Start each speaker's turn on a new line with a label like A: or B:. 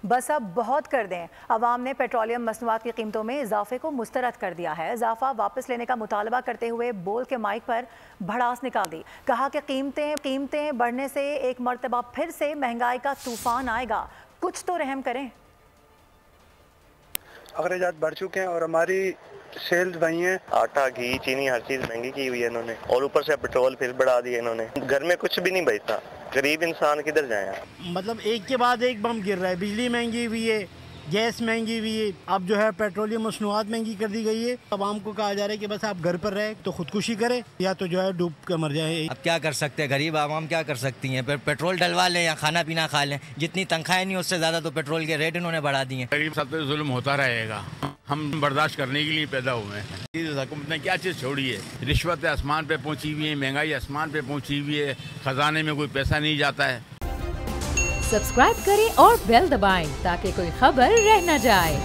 A: بس اب بہت کر دیں۔ عوام نے پیٹرولیم مصنوعات کی قیمتوں میں اضافے کو مسترد کر دیا ہے۔ اضافہ واپس لینے کا مطالبہ کرتے ہوئے بول کے مائک پر بھڑاس نکال دی۔ کہا کہ قیمتیں بڑھنے سے ایک مرتبہ پھر سے مہنگائی کا طوفان آئے گا، کچھ تو رحم کریں۔
B: اخراجات بڑھ چکے ہیں اور ہماری سیلز وہی ہیں۔
C: آٹا، گھی، چینی ہر چیز مہنگی کی ہوئی ہے انہوں نے، اور اوپر سے پیٹرول پھر بڑھا دیا انہوں نے۔ گھر میں کچھ بھی نہیں بچتا، غریب انسان کدھر جائیں؟
D: مطلب ایک کے بعد ایک بم گر رہا ہے۔ بجلی مہنگی ہوئی ہے، گیس مہنگی ہوئی ہے، اب جو ہے پیٹرولیم مصنوعات مہنگی کر دی گئی ہے۔ عوام کو کہا جا رہا ہے کہ بس آپ گھر پر رہیں تو خودکشی کریں یا تو جو ہے ڈوب کر مر جائیں۔
E: اب کیا کر سکتے ہیں، غریب عوام کیا کر سکتی ہیں؟ پیٹرول ڈلوا لیں یا کھانا پینا کھا لیں۔ جتنی تنخواہیں نہیں اس سے زیادہ تو پیٹرول کے ریٹ انہوں نے بڑھا دیے ہیں۔
F: غریب سب پہ ظلم ہوتا رہے گا، ہم برداشت کرنے کے لیے پیدا ہوئے ہیں۔ حکومت نے کیا چیز چھوڑی ہے؟ رشوت آسمان پہ پہنچی ہوئی ہے، مہنگائی آسمان پہ پہنچی ہوئی ہے، خزانے میں کوئی پیسہ نہیں جاتا ہے۔
G: سبسکرائب کریں اور بیل دبائیں تاکہ کوئی خبر رہ نہ جائے۔